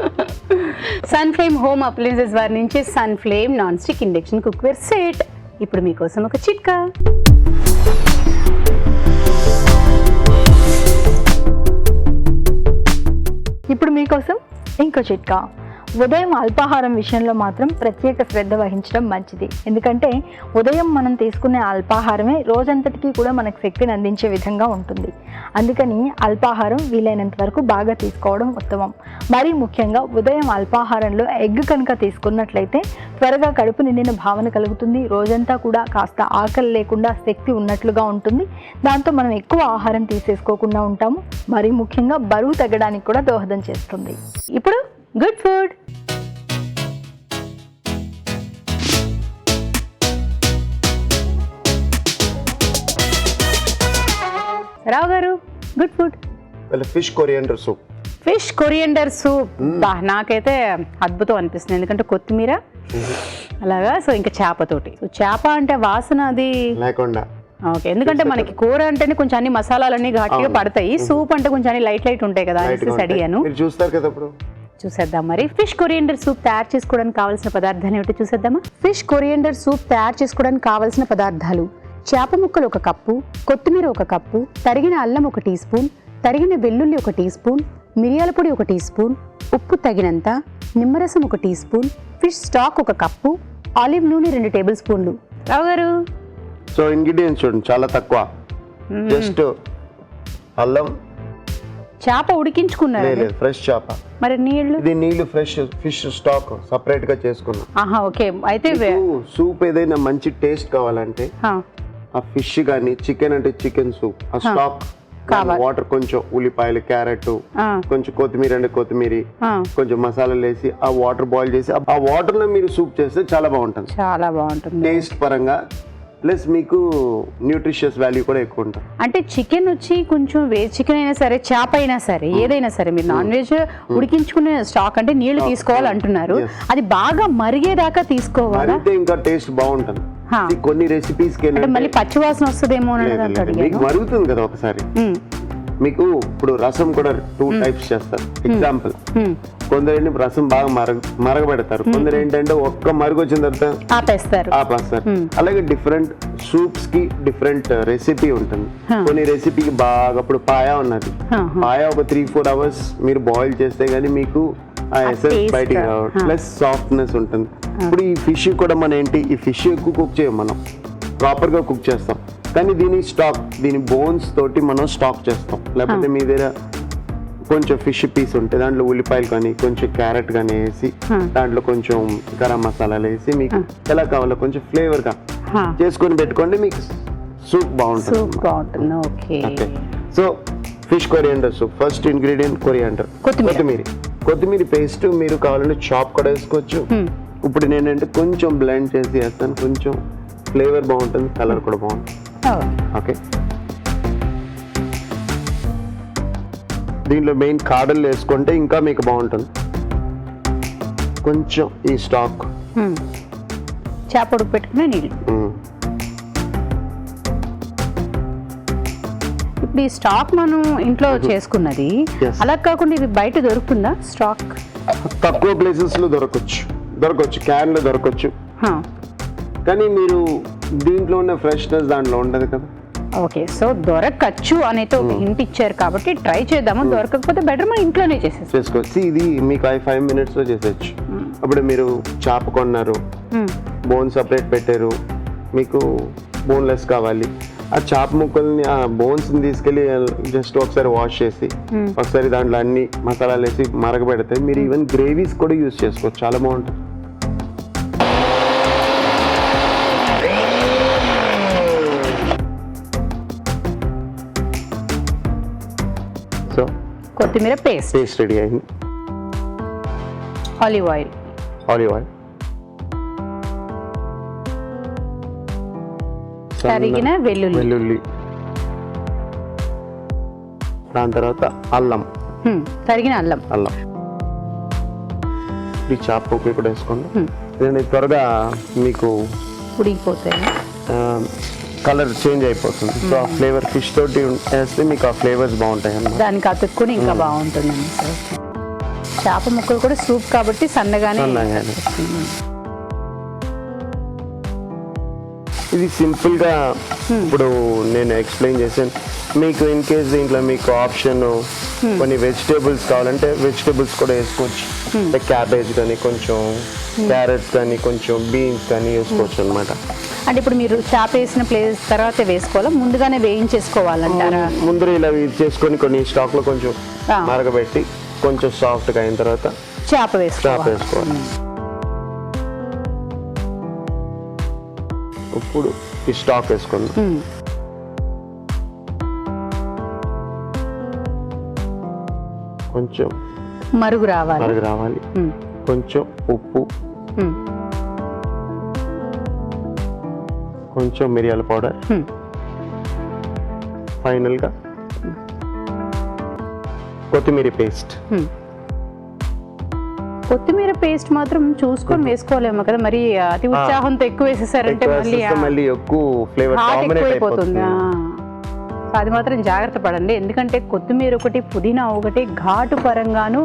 సన్ ఫ్లేమ్ హోమ్ అప్లయన్సెస్ వారి నుంచి Sun Flame non stick induction cookware set. ఇప్పుడు మీకోసం ఒక చిట్కా. ఇప్పుడు మీకోసం ఇంకో చిట్కా. ఉదయం అల్పాహారం విషయంలో మాత్రం ప్రత్యేక శ్రద్ధ వహించడం మంచిది. ఎందుకంటే ఉదయం మనం తీసుకునే అల్పాహారమే రోజంతటికి కూడా మనకు శక్తిని అందించే విధంగా ఉంటుంది. అందుకని అల్పాహారం వీలైనంత వరకు బాగా తీసుకోవడం ఉత్తమం. మరీ ముఖ్యంగా ఉదయం అల్పాహారంలో ఎగ్ కనుక తీసుకున్నట్లయితే త్వరగా కడుపు నిండిన భావన కలుగుతుంది. రోజంతా కూడా కాస్త ఆకలి లేకుండా శక్తి ఉన్నట్లుగా ఉంటుంది. దాంతో మనం ఎక్కువ ఆహారం తీసేసుకోకుండా ఉంటాము. మరీ ముఖ్యంగా బరువు తగ్గడానికి కూడా దోహదం చేస్తుంది. ఇప్పుడు గుడ్ ఫుడ్. రావు గారు, good food. Fish coriander soup. Fish coriander soup. నాకైతే అద్భుతం అనిపిస్తుంది. ఎందుకంటే కొత్తిమీర అలాగా, సో ఇంకా చేపతోటి. సో చేప అంటే వాసన అది లేకుండా. ఓకే, ఎందుకంటే మనకి కూర అంటేనే కొంచెం అన్ని మసాలాలన్నీ ఘాటుగా పడతాయి. సూప్ అంటే కొంచెం అన్ని లైట్ లైట్ ఉంటాయి కదా అనేసి అడిగాను. చూస్తారు కదా ఇప్పుడు. చూసేద్దాం మరి. ఫిష్ కొరియండర్ సూప్ తయారు చేసుకోవడానికి కావాల్సిన పదార్థాలు ఏమిటో చూసేద్దామా? ఫిష్ కొరియండర్ సూప్ తయారు చేసుకోవడానికి కావాల్సిన పదార్థాలు: చేప ముక్కలు 1 కప్పు, కొత్తిమీర 1 కప్పు, తరిగిన అల్లం 1 టీ స్పూన్, తరిగిన వెల్లుల్లి 1 టీ స్పూన్, మిరియాల పొడి 1 టీ స్పూన్, ఉప్పు తగినంత, నిమ్మరసం 1 teaspoon, fish stock 1 cup, olive నూనె 2 టేబుల్ స్పూన్లు. రావు గారు, సో ఇంగ్రీడియంట్స్ చూడండి, చాలా తక్కువ. జస్ట్ అల్లం, చేప ఉడికించుకున్నారు, ఫ్రెష్ చేప, మరి నీళ్లు, ఇది నీళ్లు, ఫ్రెష్ ఫిష్ స్టాక్ సపరేట్ గా చేసుకున్నాం. ఆహా, ఓకే. అయితే సూప్ ఏదైనా మంచి టేస్ట్ కావాలంటే ఆ ఫిష్ గానీ, చికెన్ అంటే చికెన్ సూప్, ఆ స్టాక్ వాటర్, కొంచెం ఉల్లిపాయలు, క్యారెట్, కొంచెం కొత్తిమీర అంటే కొత్తిమీర, కొంచెం మసాలాలు వేసి ఆ వాటర్ బాయిల్ చేసి ఆ వాటర్ లో మీరు సూప్ చేస్తే చాలా బాగుంటుంది. చాలా బాగుంటుంది టేస్ట్ పరంగా, ప్లస్ మీకు న్యూట్రిషియస్ వాల్యూ కూడా ఎక్కువ ఉంటుంది. అంటే చికెన్ వచ్చి కొంచెం వెజ్ చికెన్ అయినా సరే, చేప అయినా సరే, ఏదైనా సరే మీరు నాన్ వెజ్ ఉడికించుకునే స్టాక్ అంటే నీళ్లు తీసుకోవాలి అంటున్నారు. అది బాగా మరిగేదాకా తీసుకోవాలి, ఇంకా టేస్ట్ బాగుంటుంది. కొన్ని రెసిపీస్ మళ్ళీ పచ్చివాసన వస్తుందేమో మీకు మరుగుతుంది కదా ఒకసారి. మీకు ఇప్పుడు రసం కూడా 2 టైప్స్ చేస్తారు. ఎగ్జాంపుల్, కొందరు రసం బాగా మరగబెడతారు, కొందరు ఏంటంటే ఒక్క మరుగు వచ్చిన తర్వాత ఆపేస్తారు. అలాగే డిఫరెంట్ సూప్స్ కి డిఫరెంట్ రెసిపీ ఉంటుంది. కొన్ని రెసిపీకి బాగా, ఇప్పుడు పాయా ఉన్నది, పాయా ఒక 3-4 అవర్స్ మీరు బాయిల్ చేస్తే గానీ మీకు ఆ ఎసెన్స్ బయటికి రావడం, ప్లస్ సాఫ్ట్నెస్ ఉంటుంది. ఇప్పుడు ఈ ఫిష్ కూడా మనం ఏంటి, ఈ ఫిష్ ఎక్కువ కుక్ చేయం, మనం ప్రాపర్ గా కుక్ చేస్తాం. కానీ దీని స్టాక్, దీని బోన్స్ తోటి మనం స్టాక్ చేస్తాం. లేకపోతే మీ దగ్గర కొంచెం ఫిష్ పీస్ ఉంటే దాంట్లో ఉల్లిపాయలు కానీ, కొంచెం క్యారెట్ కానీ వేసి, దాంట్లో కొంచెం గరం మసాలాలు వేసి, మీకు ఎలా కావాలో కొంచెం ఫ్లేవర్ గా చేసుకొని పెట్టుకోండి, మీకు సూప్ బాగుంటుంది. Okay, so fish coriander soup. First ingredient coriander, కొత్తిమీర పేస్ట్. మీరు కావాలంటే చాప్ కూడా వేసుకోవచ్చు. ఇప్పుడు నేనంటే కొంచెం బ్లెండ్ చేసి వేస్తాను, కొంచెం ఫ్లేవర్ బాగుంటుంది, కలర్ కూడా బాగుంటుంది. ఓకే, దీంట్లో మెయిన్ కాడలు వేసుకుంటే ఇంకా మీకు బాగుంటుంది. కొంచెం ఈ స్టాక్, చేప ఉడుకు పెట్టుకునే నీళ్ళు. ఇప్పుడు ఈ స్టాక్ మనం ఇంట్లో చేసుకున్నది, Yes. అలా కాకుండా ఇది బయట దొరుకుతుందా స్టాక్? తక్కువ ప్లేసెస్లో దొరకవచ్చు క్యాన్లో దొరకవచ్చు, హా. కానీ మీరు దీంట్లో ఉన్న ఫ్రెష్నెస్ దాంట్లో ఉండదు కదా. ఓకే, సో దొరకచ్చు అనేది ఒక హింట్ ఇచ్చారు కాబట్టి ట్రై చేద్దాము. దొరకకపోతే బెటర్ మనం ఇంట్లోనే చేసేస్తాం. చేసుకోవచ్చు. ఇది మీకు 5 minutesలో చేసేయచ్చు. అప్పుడు మీరు చేప కొన్నారు, బోన్ సపరేట్ పెట్టారు, మీకు బోన్లెస్ కావాలి, ఆ చేప ముక్కల్ని ఆ బోన్స్ని తీసుకెళ్ళి జస్ట్ ఒకసారి వాష్ చేసి ఒకసారి దాంట్లో అన్ని మసాలాలు వేసి మరగబెడితే మీరు ఈవెన్ గ్రేవీస్ కూడా యూజ్ చేసుకోవచ్చు, చాలా బాగుంటుంది. సో కొత్తిమీర పేస్ట్, పేస్ట్ రెడీ అయింది. ఆలివ్ ఆయిల్, తరిగిన వెల్లుల్లి, దాని తర్వాత అల్లం, తరిగిన అల్లం, ఈ చేప ముక్కలు కూడా వేసుకోండి. ఎందుకంటే త్వరగా మీకు ఉడికిపోతాయి, కలర్ చేంజ్ అయిపోతుంది. సో ఆ ఫ్లేవర్ ఫిష్ తోటి వేస్తే మీకు ఆ ఫ్లేవర్స్ బాగుంటాయి అన్నమాట. దానికి అతుక్కుని ఇంకా బాగుంటుందండి. చేప ముక్కలు కూడా సూప్ కాబట్టి సన్నగానే. ఇది సింపుల్గా ఇప్పుడు నేను ఎక్స్ప్లెయిన్ చేశాను. మీకు ఇన్ కేస్ దీంట్లో మీకు ఆప్షన్ కొన్ని వెజిటేబుల్స్ కావాలంటే వెజిటేబుల్స్ కూడా వేసుకోవచ్చు. లైక్ క్యాబేజ్ కానీ, కొంచెం క్యారెట్స్ కానీ, కొంచెం బీన్స్ కానీ వేసుకోవచ్చు అనమాట. అంటే ఇప్పుడు మీరు చేప వేసిన ప్లేస్ తర్వాత వేసుకోవాలా, ముందుగానే వేయించేసుకోవాలంటారా? ముందు ఇలా ఇది చేసుకొని కొన్ని స్టాక్లో కొంచెం మరగబెట్టి కొంచెం సాఫ్ట్గా అయిన తర్వాత చేప వేసుకోవాలి. ఇప్పుడు ఈ స్టాక్ వేసుకోండి. కొంచెం మరుగు రావాలి, కొంచెం ఉప్పు, కొంచెం మిరియాల పౌడర్, ఫైనల్గా కొత్తిమీర పేస్ట్. కొత్తిమీర పేస్ట్ మాత్రం చూసుకొని వేసుకోలేమో కదా, మరి అతి ఉత్సాహంతో ఎక్కువ వేసేసారంటే మళ్ళీ ఎక్కువ ఫ్లేవర్ డామినేట్ అయిపోతుంది. అది మాత్రం జాగ్రత్త పడండి, ఎందుకంటే కొత్తిమీర ఒకటి, పుదీనా ఒకటి ఘాటు పరంగాను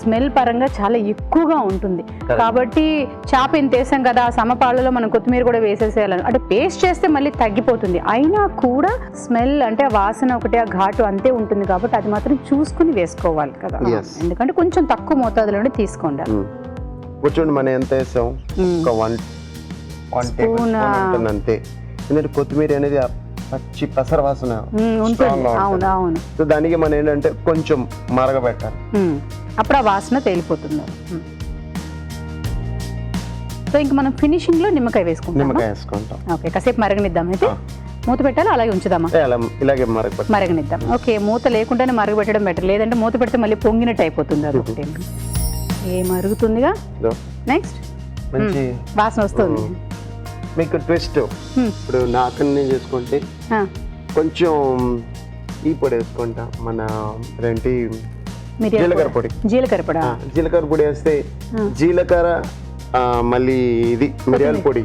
స్మెల్ పరంగా చాలా ఎక్కువగా ఉంటుంది. కాబట్టి చేప ఇంత వేసాం కదా, ఆ సమపాళ్ళలో మనం కొత్తిమీర కూడా వేసేసేయాలని, అంటే పేస్ట్ చేస్తే మళ్ళీ తగ్గిపోతుంది. అయినా కూడా స్మెల్ అంటే ఆ వాసన ఒకటి, ఆ ఘాటు అంతే ఉంటుంది. కాబట్టి అది మాత్రం చూసుకుని వేసుకోవాలి కదా, ఎందుకంటే కొంచెం తక్కువ మోతాదులోనే తీసుకోండి. కూర్చోండి, మనం ఎంత వేసాం, ఒక 1 టేబుల్ స్పూన్ అంతే. ఎందుకంటే కొత్తిమీర అనేది పచ్చి పెసర వాసన ఉంటుంది. సో దానికి మనం ఏంటంటే కొంచెం మరగబెట్టాలి, అప్పుడు ఆ వాసన తేలిపోతుంది. సో ఇంక మనం ఫినిషింగ్ లో నిమ్మకాయ వేసుకుంటాం. ఓకే, కాసేపు మరగనిద్దాం. అయితే మూత పెట్టాలి, అలాగే ఉంచుదామా? ఇలాగే మరగనిద్దాం. ఓకే, మూత లేకుండానే మరగబెట్టడం బెటర్, లేదంటే మూత పెడితే మళ్ళీ పొంగినట్టు అయిపోతుంది. అది ఒకటి ఏ మరుగుతుందిగా. నెక్స్ట్ మంచి వాసన వస్తుంది. మీకు ట్విస్ట్, ఇప్పుడు నాకన్నీ చేసుకుంటే కొంచెం ఈ పొడి వేసుకుంటా, మన ఏంటి జీలకర్ర పొడి వేస్తే జీలకర్ర మళ్ళీ ఇది మిరియాల పొడి,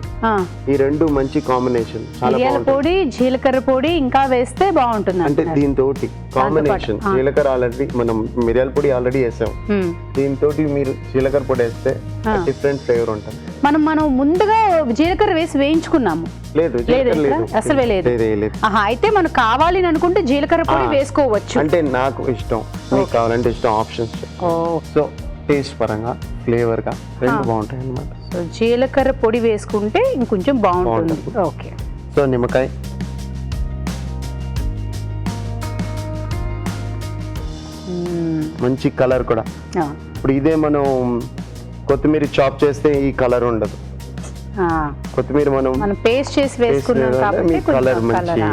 ఈ రెండు మంచి కాంబినేషన్. మిరియాల పొడి, జీలకర్ర పొడి ఇంకా వేస్తే బాగుంటుంది. అంటే దీంతో కాంబినేషన్ జీలకర్ర ఆల్రెడీ మనం మిరియాల పొడి ఆల్రెడీ వేసాం, దీంతో మీరు జీలకర్ర పొడి వేస్తే డిఫరెంట్ ఫ్లేవర్ ఉంటుంది. మనం ముందుగా జీలకర్ర వేసి వేయించుకున్నాము. లేదు, అసలు లేదు. అయితే మనకు కావాలి అనుకుంటే జీలకర్ర పొడి వేసుకోవచ్చు. అంటే నాకు ఇష్టం, మీకు కావాలంటే ఇష్టం, ఆప్షన్స్. సో టేస్ట్ పరంగా, ఫ్లేవర్ గా రెండు బాగుంటాయి అన్నమాట. సో జీలకర్ర పొడి వేసుకుంటే ఇంకొంచెం బాగుంటుంది. ఓకే, సో నిమ్మకాయ, మంచి కలర్ కూడా. ఇప్పుడు ఇదే మనం కొత్తిమీర చాప్ చేస్తే ఈ కలర్ ఉండదు. కొత్తిమీర మనం పేస్ట్ చేసి వేసుకున్నాం కాబట్టి కలర్ మంచి.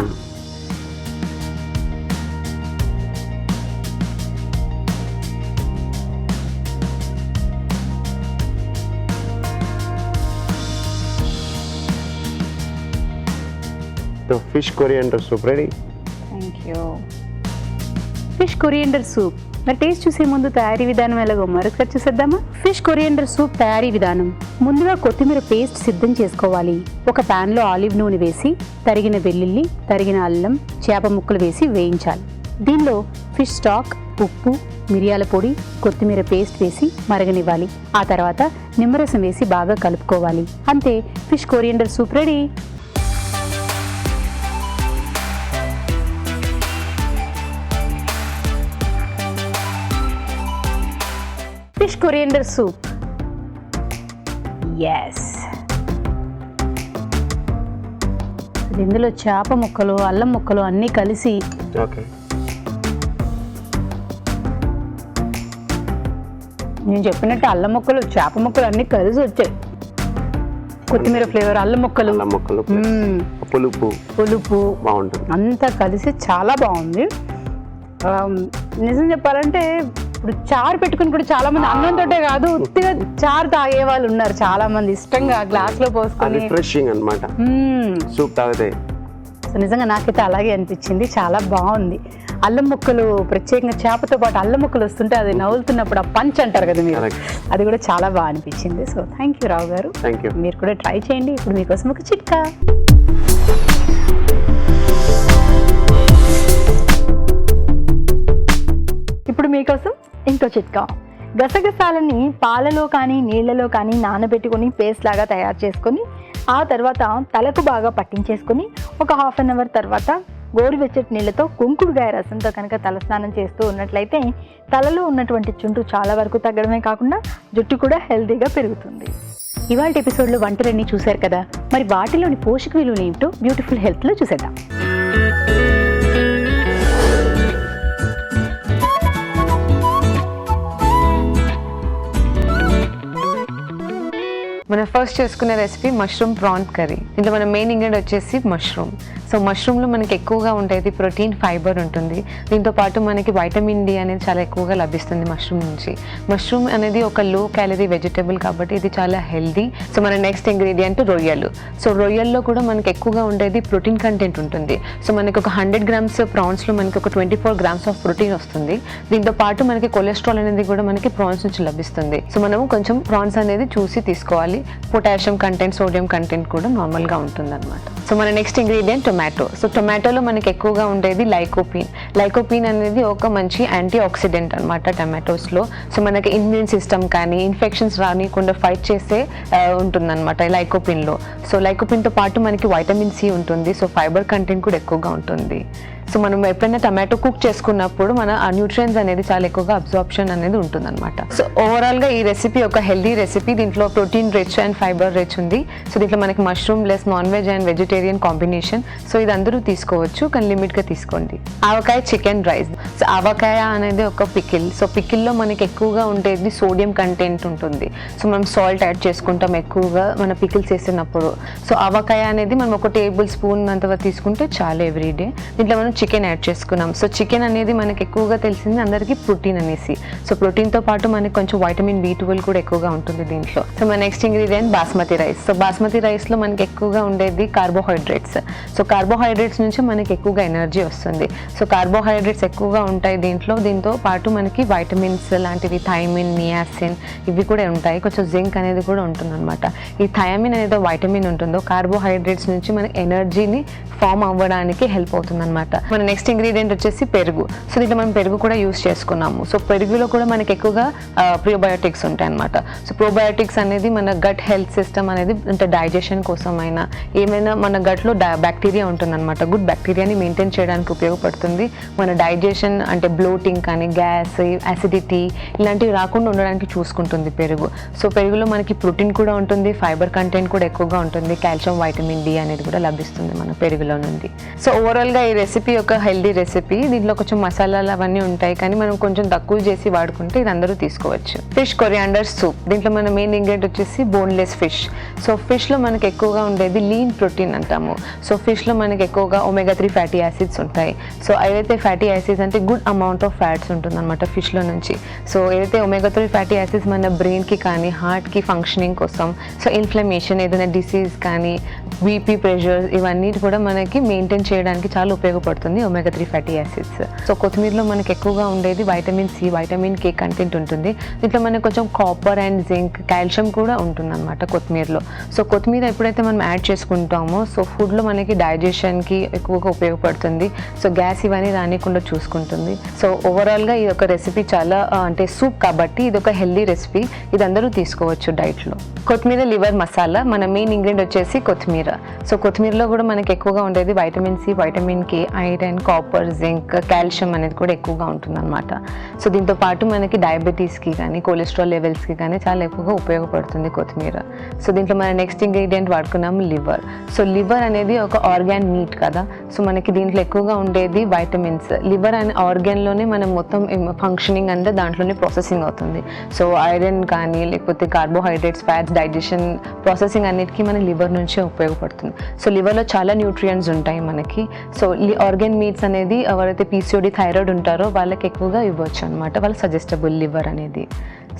Fish coriander soup ready. Thank you. Fish coriander soup. మరి టేస్ట్ చూసే ముందు తయారీ విధానం ఎలాగో మరొకసారి చూసేద్దామా? ఫిష్ కొరియాండర్ సూప్ తయారీ విధానం. ముందుగా కొత్తిమీర పేస్ట్ సిద్ధం చేసుకోవాలి. ఒక పాన్ లో ఆలివ్ నూనె వేసి తరిగిన వెల్లుల్లి, తరిగిన అల్లం, చేప ముక్కలు వేసి వేయించాలి. దీనిలో ఫిష్ స్టాక్, ఉప్పు, మిరియాల పొడి, కొత్తిమీర పేస్ట్ వేసి మరగనివ్వాలి. ఆ తర్వాత నిమ్మరసం వేసి బాగా కలుపుకోవాలి. అంతే, fish coriander soup ready. Fish coriander soup. Yes, ఇందులో చేప ముక్కలు, అల్లం ముక్కలు అన్నీ కలిసి ఓకే. నేను చెప్పినట్టు అల్లం ముక్కలు, చేప ముక్కలు అన్నీ కలిసి వచ్చాయి. కొత్తిమీర ఫ్లేవర్, అల్లం ముక్కలు, అల్లం ముక్కలు, పులుపు పులుపు బాగుంటుంది. అంతా కలిసి చాలా బాగుంది. నిజం చెప్పాలంటే ఇప్పుడు చారు పెట్టుకుని కూడా చాలా మంది అన్నంతోటే కాదు ఉత్తిగా చారు తాగే వాళ్ళు ఉన్నారు. చాలా మంది ఇష్టంగా గ్లాస్ లో పోసుకొని రిఫ్రెషింగ్ అన్నమాట సూప్ తాగితే. సో నిజంగా నాకైతే అలాగే అనిపించింది, చాలా బాగుంది. అల్లం ముక్కలు, ప్రత్యేకంగా చేపతో పాటు అల్లం ముక్కలు వస్తుంటే అది నవ్వులుతున్నప్పుడు ఆ పంచ్ అంటారు కదా మీరు, అది కూడా చాలా బాగా అనిపించింది. సో థ్యాంక్ యూ రావు గారు, మీరు కూడా ట్రై చేయండి. ఇప్పుడు మీకోసం ఒక చిట్కా. ఇప్పుడు మీకోసం ఇంకో చిట్కా. గసగసాలని పాలలో కానీ నీళ్ళలో కానీ నానబెట్టుకొని పేస్ట్ లాగా తయారు చేసుకొని ఆ తర్వాత తలకు బాగా పట్టించేసుకొని ఒక హాఫ్ అన్ అవర్ తర్వాత గోరువెచ్చటి నీళ్ళతో కుంకుడుగాయ రసంతో కనుక తలస్నానం చేస్తూ ఉన్నట్లయితే తలలో ఉన్నటువంటి చుండ్రు చాలా వరకు తగ్గడమే కాకుండా జుట్టు కూడా హెల్తీగా పెరుగుతుంది. ఇవాళ ఎపిసోడ్లో వంటలన్నీ చూశారు కదా, మరి వాటిలోని పోషక విలువలు ఏమిటో బ్యూటిఫుల్ హెల్త్లో చూసేద్దాం. మనం ఫస్ట్ చేసుకునే రెసిపీ మష్రూమ్ ప్రాన్ కర్రీ. ఇందులో మన మెయిన్ ఇంగ్రీడియంట్ వచ్చేసి మష్రూమ్. సో మష్రూమ్లో మనకి ఎక్కువగా ఉంటుంది ప్రోటీన్, ఫైబర్ ఉంటుంది. దీంతో పాటు మనకి వైటమిన్ డి అనేది చాలా ఎక్కువగా లభిస్తుంది మష్రూమ్ నుంచి. మష్రూమ్ అనేది ఒక లో క్యాలరీ వెజిటబుల్ కాబట్టి ఇది చాలా హెల్దీ. సో మన నెక్స్ట్ ఇంగ్రీడియంట్ రొయ్యలు. సో రొయ్యల్లో కూడా మనకి ఎక్కువగా ఉండేది ప్రోటీన్ కంటెంట్ ఉంటుంది. సో మనకి ఒక 100 grams ప్రాన్స్లో మనకి ఒక 24 grams ఆఫ్ ప్రోటీన్ వస్తుంది. దీంతో పాటు మనకి కొలెస్ట్రాల్ అనేది కూడా మనకి ప్రాన్స్ నుంచి లభిస్తుంది. సో మనము కొంచెం ప్రాన్స్ అనేది చూసి తీసుకోవాలి. పొటాషియం కంటెంట్, సోడియం కంటెంట్ కూడా నార్మల్గా ఉంటుంది అనమాట. సో మన నెక్స్ట్ ఇంగ్రీడియంట్ టొమాటో. సో టొమాటోలో మనకి ఎక్కువగా ఉండేది లైకోపీన్. లైకోపీన్ అనేది ఒక మంచి యాంటీ ఆక్సిడెంట్ అనమాట టొమాటోస్లో. సో మనకి ఇమ్యూన్ సిస్టమ్ కానీ ఇన్ఫెక్షన్స్ రానికుండా ఫైట్ చేసే ఉంటుందన్నమాట లైకోపీన్లో. సో లైకోపీన్తో పాటు మనకి వైటమిన్ సి ఉంటుంది. సో ఫైబర్ కంటెంట్ కూడా ఎక్కువగా ఉంటుంది. సో మనం ఎప్పుడైనా టమాటో కుక్ చేసుకున్నప్పుడు మన ఆ న్యూట్రియన్స్ అనేది చాలా ఎక్కువగా అబ్జార్ప్షన్ అనేది ఉంటుందన్నమాట. సో ఓవరాల్గా ఈ రెసిపీ ఒక హెల్దీ రెసిపీ. దీంట్లో protein rich and fibre rich ఉంది. సో దీంట్లో మనకి mushroom less non veg and vegetarian combination. So ఇది అందరూ తీసుకోవచ్చు, కానీ లిమిట్గా తీసుకోండి. ఆవకాయ చికెన్ రైస్. సో ఆవకాయ అనేది ఒక పికిల్. సో పికిల్లో మనకి ఎక్కువగా ఉండేది సోడియం కంటెంట్ ఉంటుంది. సో మనం సాల్ట్ యాడ్ చేసుకుంటాం ఎక్కువగా మన పికిల్స్ చేసినప్పుడు. సో ఆవకాయ అనేది మనం ఒక టేబుల్ స్పూన్ అంతగా తీసుకుంటే చాలు ఎవ్రీడే. దీంట్లో మనం చికెన్ యాడ్ చేసుకున్నాం. సో చికెన్ అనేది మనకి ఎక్కువగా తెలిసింది అందరికీ ప్రోటీన్ అనేసి. సో ప్రోటీన్తో పాటు మనకి కొంచెం వైటమిన్ B12 కూడా ఎక్కువగా ఉంటుంది దీంట్లో. సో మన next ingredient basmati rice. So basmati రైస్లో మనకి ఎక్కువగా ఉండేది కార్బోహైడ్రేట్స్. సో కార్బోహైడ్రేట్స్ నుంచి మనకి ఎక్కువగా ఎనర్జీ వస్తుంది. సో కార్బోహైడ్రేట్స్ ఎక్కువగా ఉంటాయి దీంతో పాటు మనకి వైటమిన్స్ లాంటివి థైమిన్, నియాసిన్ ఇవి కూడా ఉంటాయి. కొంచెం జింక్ అనేది కూడా ఉంటుందన్నమాట. ఈ థైమిన్ అనేది వైటమిన్ ఉంటుందో కార్బోహైడ్రేట్స్ నుంచి మనకి ఎనర్జీని ఫామ్ అవ్వడానికి హెల్ప్ అవుతుందన్నమాట. మన నెక్స్ట్ ఇంగ్రీడియంట్ వచ్చేసి పెరుగు. సో దీంట్లో మనం పెరుగు కూడా యూస్ చేసుకున్నాము. సో పెరుగులో కూడా మనకి ఎక్కువగా ప్రోబయోటిక్స్ ఉంటాయి అనమాట. సో ప్రోబయోటిక్స్ అనేది మన గట్ హెల్త్ సిస్టమ్ అనేది అంటే డైజెషన్ కోసమైనా ఏమైనా మన గట్లో బ్యాక్టీరియా ఉంటుందన్నమాట. గుడ్ బ్యాక్టీరియాని మెయింటైన్ చేయడానికి ఉపయోగపడుతుంది. మన డైజెషన్ అంటే బ్లోటింగ్ కానీ గ్యాస్, యాసిడిటీ ఇలాంటివి రాకుండా ఉండడానికి చూసుకుంటుంది పెరుగు. సో పెరుగులో మనకి ప్రోటీన్ కూడా ఉంటుంది, ఫైబర్ కంటెంట్ కూడా ఎక్కువగా ఉంటుంది, కాల్షియం, వైటమిన్ డి అనేది కూడా లభిస్తుంది మన పెరుగులో నుండి. సో ఓవరాల్గా ఈ రెసిపీ ఒక హెల్దీ రెసిపీ. దీంట్లో కొంచెం మసాలాలు అవన్నీ ఉంటాయి, కానీ మనం కొంచెం తక్కువ చేసి వాడుకుంటే ఇది అందరూ తీసుకోవచ్చు. Fish coriander soup. దీంట్లో మన మెయిన్ ఇంగ్రీడియంట్ వచ్చేసి బోన్లెస్ ఫిష్. సో ఫిష్లో మనకి ఎక్కువగా ఉండేది లీన్ ప్రోటీన్ అంటాము. సో ఫిష్లో మనకి ఎక్కువగా omega-3 ఫ్యాటీ యాసిడ్స్ ఉంటాయి. సో ఏదైతే ఫ్యాటీ యాసిడ్స్ అంటే గుడ్ అమౌంట్ ఆఫ్ ఫ్యాట్స్ ఉంటుందన్నమాట ఫిష్లో నుంచి. సో ఏదైతే omega-3 ఫ్యాటీ యాసిడ్స్ మన బ్రెయిన్కి కానీ హార్ట్కి ఫంక్షనింగ్ కోసం, సో ఇన్ఫ్లమేషన్ ఏదైనా డిసీజ్ కానీ బీపీ, ప్రెషర్ ఇవన్నీ కూడా మనకి మెయింటైన్ చేయడానికి చాలా ఉపయోగపడుతుంది ఉపయోగపడుతుంది ఒమేగా 3 ఫ్యాటీ యాసిడ్స్. సో కొత్తిమీరలో మనకి ఎక్కువగా ఉండేది vitamin C, vitamin K content ఉంటుంది. దీంట్లో మనకి కొంచెం కాపర్ అండ్ జింక్, కాల్షియం కూడా ఉంటుంది అనమాట కొత్తిమీరలో. సో కొత్తిమీర ఎప్పుడైతే మనం యాడ్ చేసుకుంటామో సో ఫుడ్లో మనకి డైజెషన్కి ఎక్కువగా ఉపయోగపడుతుంది. సో గ్యాస్ ఇవన్నీ రానికుండా చూసుకుంటుంది. సో ఓవరాల్గా ఇది ఒక రెసిపీ చాలా అంటే సూప్ కాబట్టి ఇది ఒక హెల్దీ రెసిపీ, ఇది అందరూ తీసుకోవచ్చు డైట్లో. కొత్తిమీర లివర్ మసాలా, మన మెయిన్ ఇంగ్రీడియంట్ వచ్చేసి కొత్తిమీర. సో కొత్తిమీరలో కూడా మనకి ఎక్కువగా ఉండేది vitamin C, vitamin K, iron, copper, zinc, calcium అనేది కూడా ఎక్కువగా ఉంటుంది అనమాట. సో దీంతో పాటు మనకి డయాబెటీస్కి కానీ కొలెస్ట్రాల్ లెవెల్స్కి కానీ చాలా ఎక్కువగా ఉపయోగపడుతుంది కొత్తిమీర. సో దీంట్లో మన నెక్స్ట్ ఇంగ్రీడియంట్ వాడుకున్నాము లివర్. సో లివర్ అనేది ఒక ఆర్గాన్ మీట్ కదా. సో మనకి దీంట్లో ఎక్కువగా ఉండేది వైటమిన్స్. లివర్ అనే ఆర్గాన్లోనే మనం మొత్తం ఫంక్షనింగ్ అంతా దాంట్లోనే ప్రాసెసింగ్ అవుతుంది. సో ఐరన్ కానీ లేకపోతే కార్బోహైడ్రేట్స్, ఫ్యాట్స్, డైజెషన్ ప్రాసెసింగ్ అన్నిటికీ మన లివర్ నుంచే ఉపయోగపడుతుంది. సో లివర్లో చాలా న్యూట్రియంట్స్ ఉంటాయి మనకి. సో ఆర్గాన్ మీట్స్ అనేది ఎవరైతే పీసీఓడి, థైరాయిడ్ ఉంటారో వాళ్ళకి ఎక్కువగా ఇవ్వచ్చు అనమాట, వాళ్ళ సజెస్టబుల్ లివర్ అనేది.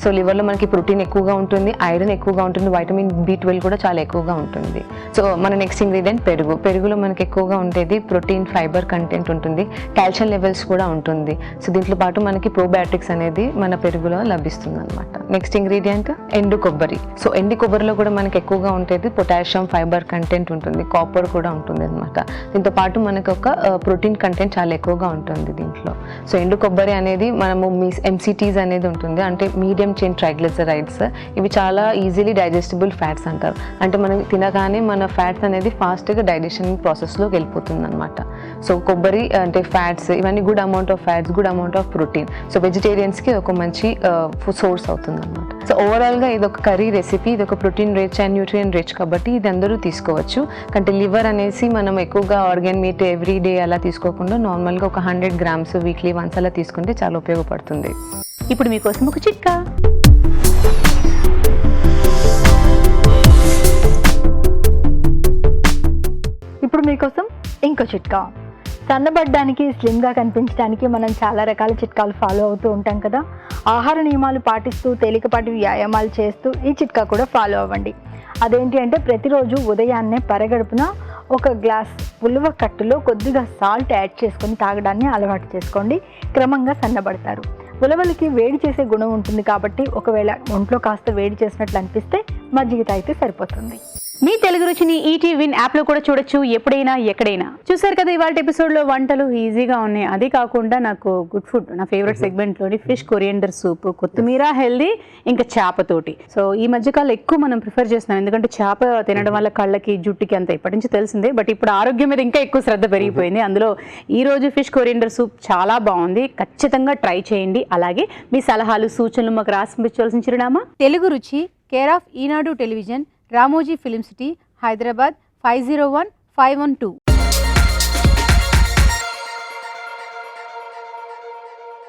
సో లివర్లో మనకి ప్రోటీన్ ఎక్కువగా ఉంటుంది, ఐరన్ ఎక్కువగా ఉంటుంది, వైటమిన్ B12 కూడా చాలా ఎక్కువగా ఉంటుంది. సో మన నెక్స్ట్ ఇంగ్రీడియంట్ పెరుగు. పెరుగులో మనకి ఎక్కువగా ఉండేది ప్రోటీన్, ఫైబర్ కంటెంట్ ఉంటుంది, కాల్షియం లెవెల్స్ కూడా ఉంటుంది. సో దీంట్లో పాటు మనకి ప్రోబయాటిక్స్ అనేది మన పెరుగులో లభిస్తుంది అనమాట. నెక్స్ట్ ఇంగ్రీడియంట్ ఎండు కొబ్బరి. సో ఎండు కొబ్బరిలో కూడా మనకి ఎక్కువగా ఉండేది పొటాషియం, ఫైబర్ కంటెంట్ ఉంటుంది, కాపర్ కూడా ఉంటుంది అనమాట. దీంతో పాటు మనకి ఒక ప్రోటీన్ కంటెంట్ చాలా ఎక్కువగా ఉంటుంది దీంట్లో. సో ఎండు కొబ్బరి అనేది మనము MCTs అనేది ఉంటుంది, అంటే మీడియం చైన్ ట్రైగ్లిసరైడ్స్. ఇవి చాలా ఈజీలీ డైజెస్టిబుల్ ఫ్యాట్స్ అంటారు. అంటే మనం తినగానే మన ఫ్యాట్స్ అనేది ఫాస్ట్గా డైజెషన్ ప్రాసెస్లోకి వెళ్ళిపోతుంది అనమాట. సో కొబ్బరి అంటే ఫ్యాట్స్, ఇవన్నీ good amount of fats, good amount of protein. So వెజిటేరియన్స్కి ఒక మంచి సోర్స్ అవుతుంది అనమాట. సో ఓవరాల్గా ఇది ఒక కర్రీ రెసిపీ, ఇది ఒక protein rich and nutrient rich కాబట్టి ఇది అందరూ తీసుకోవచ్చు. అంటే లివర్ అనేసి మనం ఎక్కువగా ఆర్గాన్ మీట్ ఎవ్రీ డే అలా తీసుకోకుండా నార్మల్గా ఒక 100 grams వీక్లీ వన్స్ అలా తీసుకుంటే చాలా ఉపయోగపడుతుంది. ఇప్పుడు మీకోసం ఒక చిట్కా. ఇప్పుడు మీకోసం ఇంకో చిట్కా. సన్నబడ్డానికి, స్లిమ్గా కనిపించడానికి మనం చాలా రకాల చిట్కాలు ఫాలో అవుతూ ఉంటాం కదా. ఆహార నియమాలు పాటిస్తూ తేలికపాటి వ్యాయామాలు చేస్తూ ఈ చిట్కా కూడా ఫాలో అవ్వండి. అదేంటి అంటే ప్రతిరోజు ఉదయాన్నే పరగడుపున ఒక గ్లాస్ ఉలువ కట్టులో కొద్దిగా సాల్ట్ యాడ్ చేసుకొని తాగడాన్ని అలవాటు చేసుకోండి. క్రమంగా సన్నబడతారు. ఉలవలకి వేడి చేసే గుణం ఉంటుంది కాబట్టి ఒకవేళ ఒంట్లో కాస్త వేడి చేసినట్లు అనిపిస్తే మజ్జిగ తాగితే సరిపోతుంది. మీ తెలుగు రుచిని ఈటీవీ విన్ యాప్లో కూడా చూడొచ్చు, ఎప్పుడైనా ఎక్కడైనా. చూసారు కదా ఇవాళ ఎపిసోడ్లో వంటలు ఈజీగా ఉన్నాయి. అది కాకుండా నాకు గుడ్ ఫుడ్, నా ఫేవరెట్ సెగ్మెంట్లోని ఫిష్ కొరియండర్ సూప్, కొత్తిమీర హెల్దీ, ఇంకా చేపతోటి. సో ఈ మధ్యకాలం ఎక్కువ మనం ప్రిఫర్ చేస్తున్నాం, ఎందుకంటే చేప తినడం వల్ల కళ్ళకి, జుట్టుకి అంత ఇప్పటి నుంచి తెలిసిందే. బట్ ఇప్పుడు ఆరోగ్యం మీద ఇంకా ఎక్కువ శ్రద్ధ పెరిగిపోయింది. అందులో ఈరోజు ఫిష్ కొరియండర్ సూప్ చాలా బాగుంది, ఖచ్చితంగా ట్రై చేయండి. అలాగే మీ సలహాలు, సూచనలు మాకు రాసి పంపించవలసిన చిరునామా తెలుగు రుచి, care of Eenadu television, Ramoji film city, Hyderabad 501512.